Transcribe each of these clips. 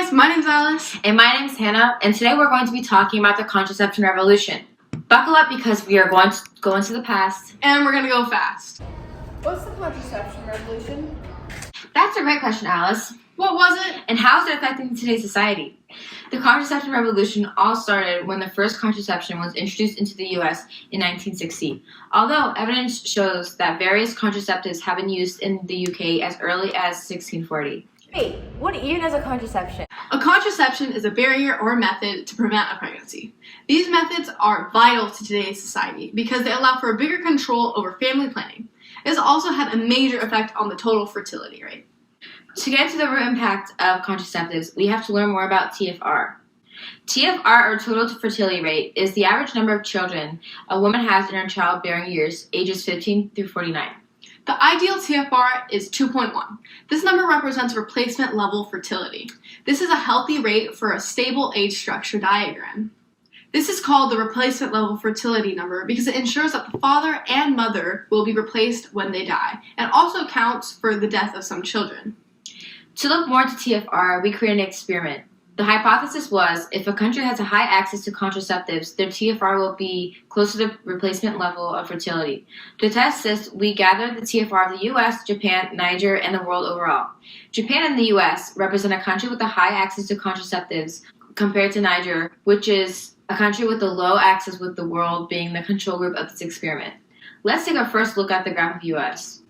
guys, my name's Alice. And my name's Hannah, and today we're going to be talking about the contraception revolution. Buckle up because we are going to go into the past. And we're going to go fast. What's the contraception revolution? That's a great question, Alice. What was it? And how is it affecting today's society? The contraception revolution all started when the first contraception was introduced into the U.S. in 1960. Although evidence shows that various contraceptives have been used in the U.K. as early as 1640. Wait, what even is a contraception? A contraception is a barrier or method to prevent a pregnancy. These methods are vital to today's society because they allow for a bigger control over family planning. It has also had a major effect on the total fertility rate. To get to the root impact of contraceptives, we have to learn more about TFR. TFR, or total fertility rate, is the average number of children a woman has in her childbearing years, ages 15 through 49. The ideal TFR is 2.1. This number represents replacement level fertility. This is a healthy rate for a stable age structure diagram. This is called the replacement level fertility number because it ensures that the father and mother will be replaced when they die, and also counts for the death of some children. To look more into TFR, we created an experiment. The hypothesis was if a country has a high access to contraceptives, their TFR will be close to the replacement level of fertility. To test this, we gathered the TFR of the US, Japan, Niger, and the world overall. Japan and the US represent a country with a high access to contraceptives compared to Niger, which is a country with a low access, with the world being the control group of this experiment. Let's take a first look at the graph of US.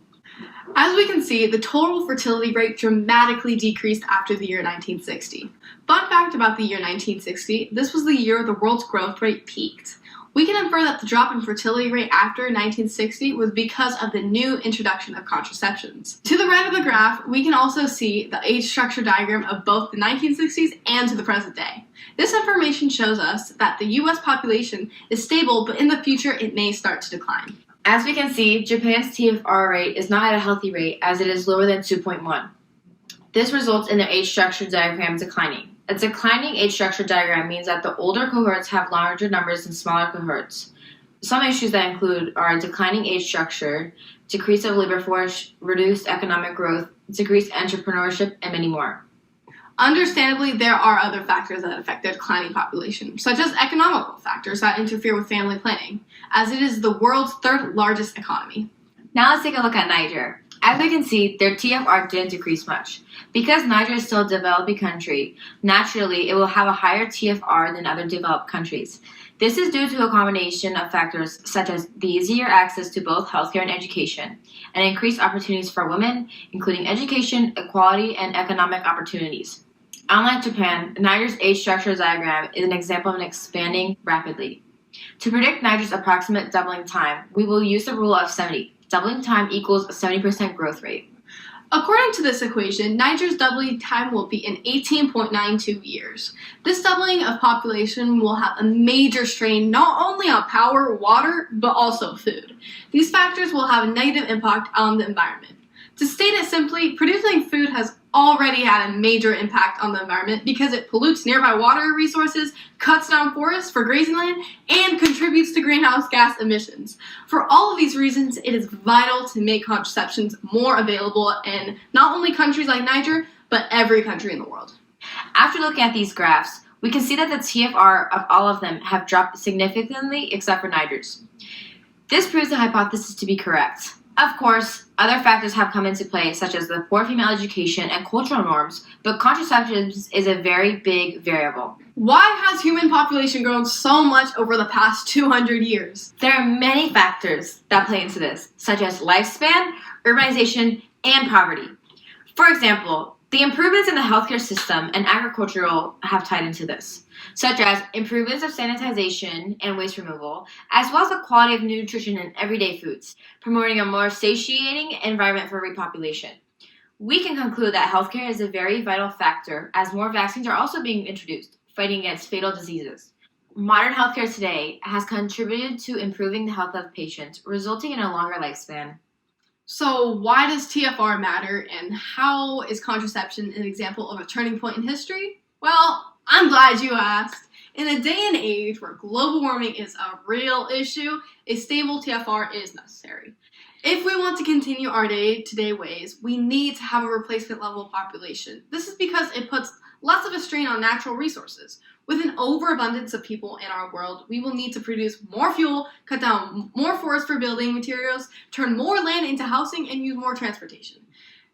As we can see, the total fertility rate dramatically decreased after the year 1960. Fun fact about the year 1960, this was the year the world's growth rate peaked. We can infer that the drop in fertility rate after 1960 was because of the new introduction of contraceptions. To the right of the graph, we can also see the age structure diagram of both the 1960s and to the present day. This information shows us that the US population is stable, but in the future it may start to decline. As we can see, Japan's TFR rate is not at a healthy rate as it is lower than 2.1. This results in their age structure diagram declining. A declining age structure diagram means that the older cohorts have larger numbers than smaller cohorts. Some issues that include are declining age structure, decrease of labor force, reduced economic growth, decreased entrepreneurship, and many more. Understandably, there are other factors that affect the declining population, such as economical factors that interfere with family planning, as it is the world's third largest economy. Now let's take a look at Niger. As we can see, their TFR didn't decrease much. Because Niger is still a developing country, naturally it will have a higher TFR than other developed countries. This is due to a combination of factors such as the easier access to both healthcare and education, and increased opportunities for women, including education, equality, and economic opportunities. Unlike Japan, Niger's age structure diagram is an example of expanding rapidly. To predict Niger's approximate doubling time, we will use the rule of 70. Doubling time equals a 70% growth rate. According to this equation, Niger's doubling time will be in 18.92 years. This doubling of population will have a major strain not only on power, water, but also food. These factors will have a negative impact on the environment. To state it simply, producing food has already had a major impact on the environment because it pollutes nearby water resources, cuts down forests for grazing land, and contributes to greenhouse gas emissions. For all of these reasons, it is vital to make contraceptions more available in not only countries like Niger, but every country in the world. After looking at these graphs, we can see that the TFR of all of them have dropped significantly except for Niger's. This proves the hypothesis to be correct. Of course, other factors have come into play, such as the poor female education and cultural norms, but contraceptives is a very big variable. Why has human population grown so much over the past 200 years? There are many factors that play into this, such as lifespan, urbanization, and poverty. For example, the improvements in the healthcare system and agricultural have tied into this, such as improvements of sanitization and waste removal, as well as the quality of nutrition in everyday foods, promoting a more satiating environment for repopulation. We can conclude that healthcare is a very vital factor as more vaccines are also being introduced, fighting against fatal diseases. Modern healthcare today has contributed to improving the health of patients, resulting in a longer lifespan. So why does TFR matter, and how is contraception an example of a turning point in history? Well, I'm glad you asked. In a day and age where global warming is a real issue, a stable TFR is necessary. If we want to continue our day-to-day ways, we need to have a replacement level population. This is because it puts less of a strain on natural resources. With an overabundance of people in our world, we will need to produce more fuel, cut down more forests for building materials, turn more land into housing, and use more transportation.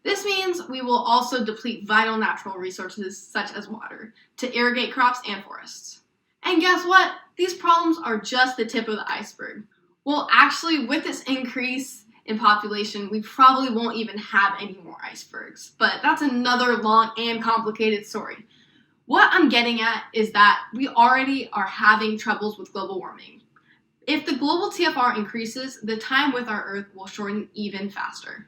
This means we will also deplete vital natural resources such as water to irrigate crops and forests. And guess what? These problems are just the tip of the iceberg. Well, actually, with this increase in population, we probably won't even have any more icebergs. But that's another long and complicated story. What I'm getting at is that we already are having troubles with global warming. If the global TFR increases, the time with our Earth will shorten even faster.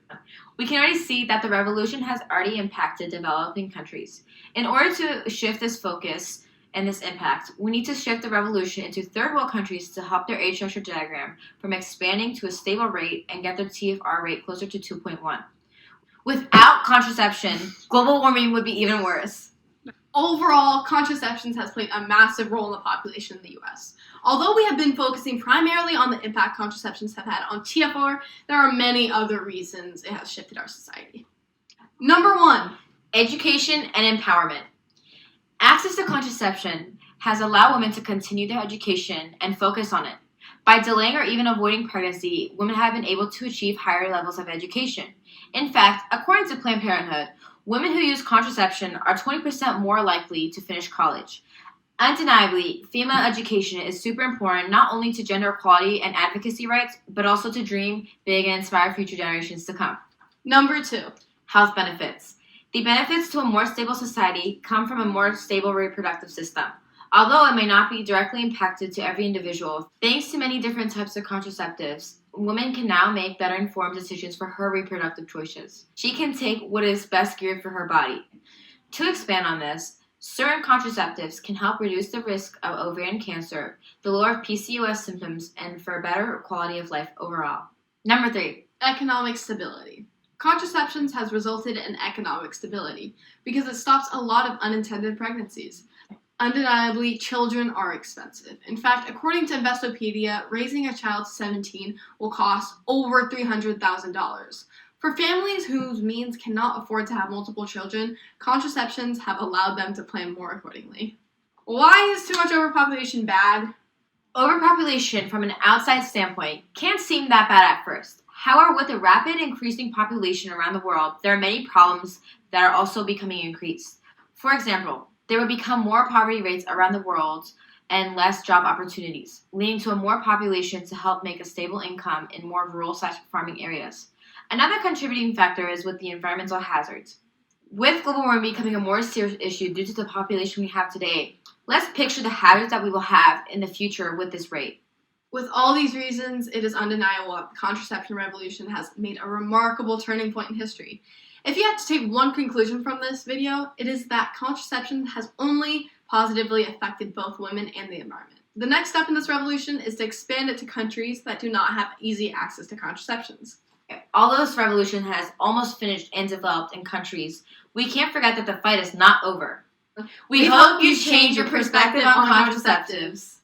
We can already see that the revolution has already impacted developing countries. In order to shift this focus and this impact, we need to shift the revolution into third world countries to help their age structure diagram from expanding to a stable rate and get their TFR rate closer to 2.1. Without contraception, global warming would be even worse. Overall, contraception has played a massive role in the population in the US. Although we have been focusing primarily on the impact contraceptions have had on TFR, there are many other reasons it has shifted our society. Number 1, education and empowerment. Access to contraception has allowed women to continue their education and focus on it. By delaying or even avoiding pregnancy, women have been able to achieve higher levels of education. In fact, according to Planned Parenthood, women who use contraception are 20% more likely to finish college. Undeniably, female education is super important not only to gender equality and advocacy rights, but also to dream big and inspire future generations to come. Number 2, Health benefits. The benefits to a more stable society come from a more stable reproductive system. Although it may not be directly impacted to every individual, thanks to many different types of contraceptives, women can now make better informed decisions for her reproductive choices. She can take what is best geared for her body. To expand on this, certain contraceptives can help reduce the risk of ovarian cancer, the lower PCOS symptoms, and for a better quality of life overall. Number 3, economic stability. Contraception has resulted in economic stability because it stops a lot of unintended pregnancies. Undeniably, children are expensive. In fact, according to Investopedia, raising a child to 17 will cost over $300,000. For families whose means cannot afford to have multiple children, contraceptions have allowed them to plan more accordingly. Why is too much overpopulation bad? overpopulation from an outside standpoint can't seem that bad at first. However, with the rapid increasing population around the world, there are many problems that are also becoming increased. For example, there will become more poverty rates around the world and less job opportunities, leading to a more population to help make a stable income in more rural/farming areas. Another contributing factor is with the environmental hazards. With global warming becoming a more serious issue due to the population we have today, let's picture the hazards that we will have in the future with this rate. With all these reasons, it is undeniable that the contraception revolution has made a remarkable turning point in history. If you had to take one conclusion from this video, it is that contraception has only positively affected both women and the environment. The next step in this revolution is to expand it to countries that do not have easy access to contraceptions. Although this revolution has almost finished and developed in countries, we can't forget that the fight is not over. We hope you change your perspective on contraceptives.